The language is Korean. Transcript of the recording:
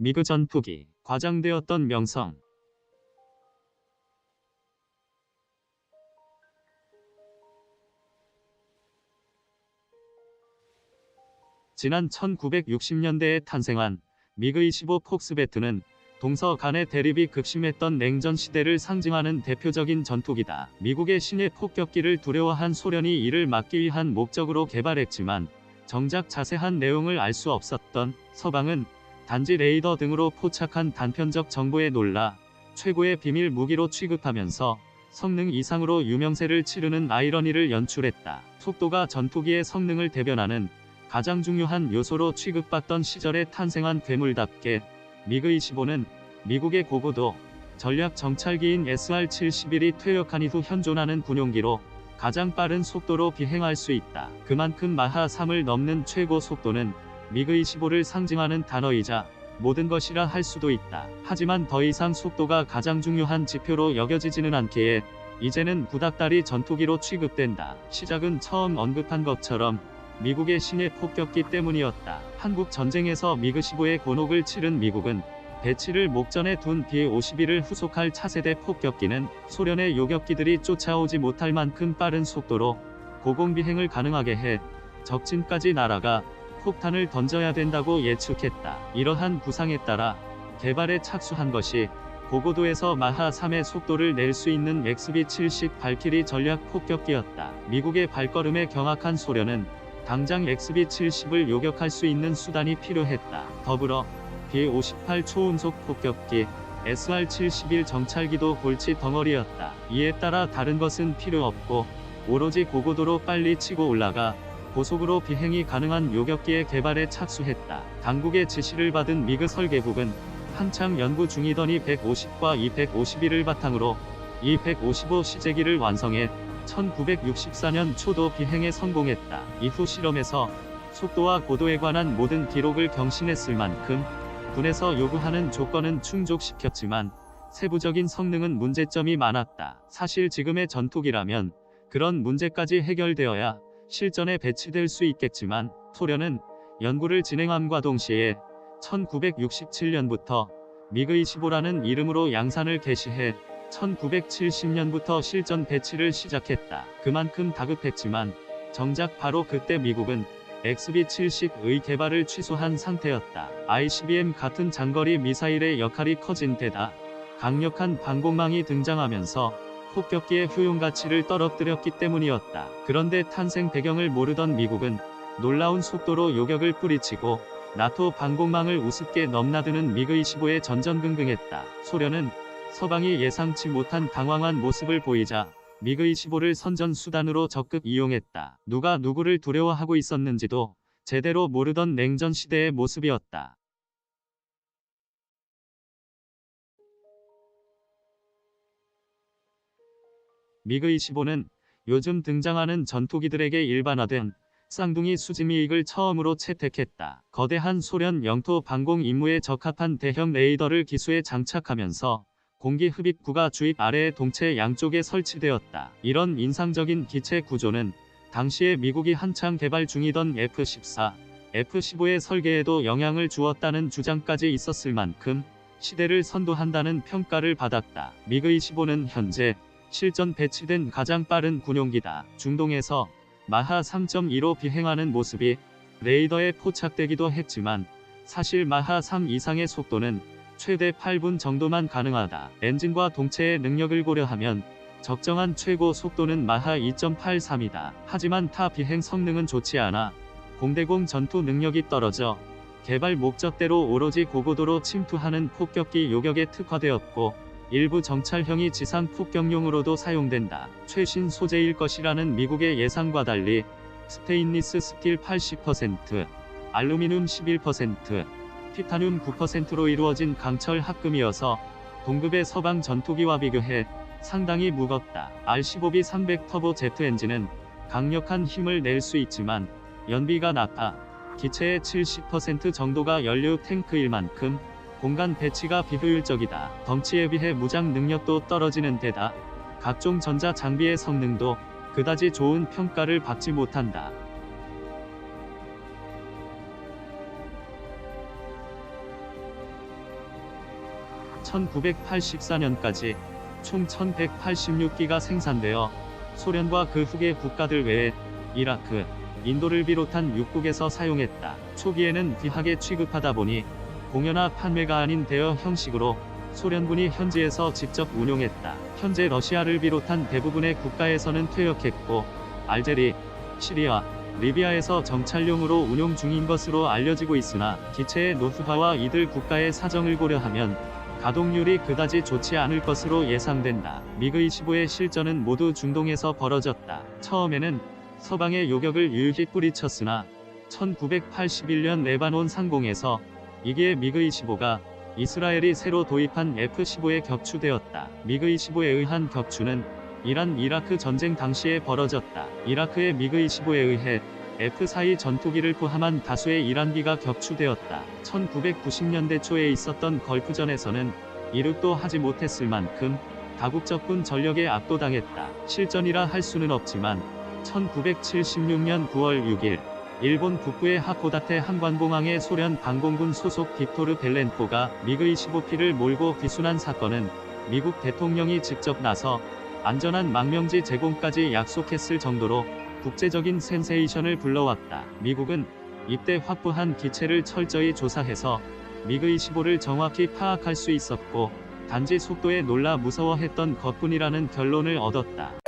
미그 전투기, 과장되었던 명성. 지난 1960년대에 탄생한 미그-25 폭스배트는 동서 간의 대립이 극심했던 냉전 시대를 상징하는 대표적인 전투기다. 미국의 신의 폭격기를 두려워한 소련이 이를 막기 위한 목적으로 개발했지만 정작 자세한 내용을 알 수 없었던 서방은 단지 레이더 등으로 포착한 단편적 정보에 놀라 최고의 비밀 무기로 취급하면서 성능 이상으로 유명세를 치르는 아이러니를 연출했다. 속도가 전투기의 성능을 대변하는 가장 중요한 요소로 취급받던 시절에 탄생한 괴물답게 미그-25는 미국의 고고도 전략 정찰기인 SR-71이 퇴역한 이후 현존하는 군용기로 가장 빠른 속도로 비행할 수 있다. 그만큼 마하 3을 넘는 최고 속도는 미그-25를 상징하는 단어이자 모든 것이라 할 수도 있다. 하지만 더 이상 속도가 가장 중요한 지표로 여겨지지는 않기에 이제는 구닥다리 전투기로 취급된다. 시작은 처음 언급한 것처럼 미국의 신의 폭격기 때문이었다. 한국 전쟁에서 미그-15의 곤혹을 치른 미국은 배치를 목전에 둔 B-51을 후속할 차세대 폭격기는 소련의 요격기들이 쫓아오지 못할 만큼 빠른 속도로 고공비행을 가능하게 해 적진까지 날아가 폭탄을 던져야 된다고 예측했다. 이러한 구상에 따라 개발에 착수한 것이 고고도에서 마하 3의 속도를 낼 수 있는 XB-70 발키리 전략 폭격기였다. 미국의 발걸음에 경악한 소련은 당장 XB-70을 요격할 수 있는 수단이 필요했다. 더불어 B-58 초음속 폭격기, SR-71 정찰기도 골치 덩어리였다. 이에 따라 다른 것은 필요 없고 오로지 고고도로 빨리 치고 올라가 고속으로 비행이 가능한 요격기의 개발에 착수했다. 당국의 지시를 받은 미그 설계국은 한창 연구 중이던 E-150과 E-151을 바탕으로 E-155 시제기를 완성해 1964년 초도 비행에 성공했다. 이후 실험에서 속도와 고도에 관한 모든 기록을 경신했을 만큼 군에서 요구하는 조건은 충족시켰지만 세부적인 성능은 문제점이 많았다. 사실 지금의 전투기라면 그런 문제까지 해결되어야 실전에 배치될 수 있겠지만 소련은 연구를 진행함과 동시에 1967년부터 미그-25라는 이름으로 양산을 개시해 1970년부터 실전 배치를 시작했다. 그만큼 다급했지만 정작 바로 그때 미국은 XB-70의 개발을 취소한 상태였다. ICBM 같은 장거리 미사일의 역할이 커진 데다 강력한 방공망이 등장하면서 폭격기의 효용가치를 떨어뜨렸기 때문이었다. 그런데 탄생 배경을 모르던 미국은 놀라운 속도로 요격을 뿌리치고 나토 방공망을 우습게 넘나드는 미그-25에 전전긍긍했다. 소련은 서방이 예상치 못한 당황한 모습을 보이자 미그-25를 선전수단으로 적극 이용했다. 누가 누구를 두려워하고 있었는지도 제대로 모르던 냉전 시대의 모습이었다. 미그-25는 요즘 등장하는 전투기들에게 일반화된 쌍둥이 수직미익을 처음으로 채택했다. 거대한 소련 영토 방공 임무에 적합한 대형 레이더를 기수에 장착하면서 공기 흡입구가 주입 아래의 동체 양쪽에 설치되었다. 이런 인상적인 기체 구조는 당시에 미국이 한창 개발 중이던 F-14, F-15의 설계에도 영향을 주었다는 주장까지 있었을 만큼 시대를 선도한다는 평가를 받았다. 미그-25는 현재 실전 배치된 가장 빠른 군용기다. 중동에서 마하 3.2로 비행하는 모습이 레이더에 포착되기도 했지만 사실 마하 3 이상의 속도는 최대 8분 정도만 가능하다. 엔진과 동체의 능력을 고려하면 적정한 최고 속도는 마하 2.83이다. 하지만 타 비행 성능은 좋지 않아 공대공 전투 능력이 떨어져 개발 목적대로 오로지 고고도로 침투하는 폭격기 요격에 특화되었고 일부 정찰형이 지상 폭격용으로도 사용된다. 최신 소재일 것이라는 미국의 예상과 달리 스테인리스 스틸 80%, 알루미늄 11%, 티타늄 9%로 이루어진 강철 합금이어서 동급의 서방 전투기와 비교해 상당히 무겁다. R-15B 300 터보 제트 엔진은 강력한 힘을 낼 수 있지만 연비가 낮아 기체의 70% 정도가 연료 탱크일 만큼 공간 배치가 비효율적이다. 덩치에 비해 무장 능력도 떨어지는 데다 각종 전자 장비의 성능도 그다지 좋은 평가를 받지 못한다. 1984년까지 총 1186기가 생산되어 소련과 그 후계 국가들 외에 이라크, 인도를 비롯한 6국에서 사용했다. 초기에는 귀하게 취급하다 보니 공여나 판매가 아닌 대여 형식으로 소련군이 현지에서 직접 운용했다. 현재 러시아를 비롯한 대부분의 국가에서는 퇴역했고 알제리, 시리아, 리비아에서 정찰용으로 운용 중인 것으로 알려지고 있으나 기체의 노후화와 이들 국가의 사정을 고려하면 가동률이 그다지 좋지 않을 것으로 예상된다. 미그-25의 실전은 모두 중동에서 벌어졌다. 처음에는 서방의 요격을 유유히 뿌리쳤으나 1981년 레바논 상공에서 2기의 미그-25가 이스라엘이 새로 도입한 F-15에 격추되었다. 미그-25에 의한 격추는 이란 이라크 전쟁 당시에 벌어졌다. 이라크의 미그-25에 의해 F-42 전투기를 포함한 다수의 이란기가 격추되었다. 1990년대 초에 있었던 걸프전에서는 이륙도 하지 못했을 만큼 다국적군 전력에 압도당했다. 실전이라 할 수는 없지만 1976년 9월 6일 일본 북부의 하코다테 한관공항에 소련 방공군 소속 빅토르 벨렌코가 미그-25P를 몰고 귀순한 사건은 미국 대통령이 직접 나서 안전한 망명지 제공까지 약속했을 정도로 국제적인 센세이션을 불러왔다. 미국은 이때 확보한 기체를 철저히 조사해서 미그-25를 정확히 파악할 수 있었고 단지 속도에 놀라 무서워했던 것뿐이라는 결론을 얻었다.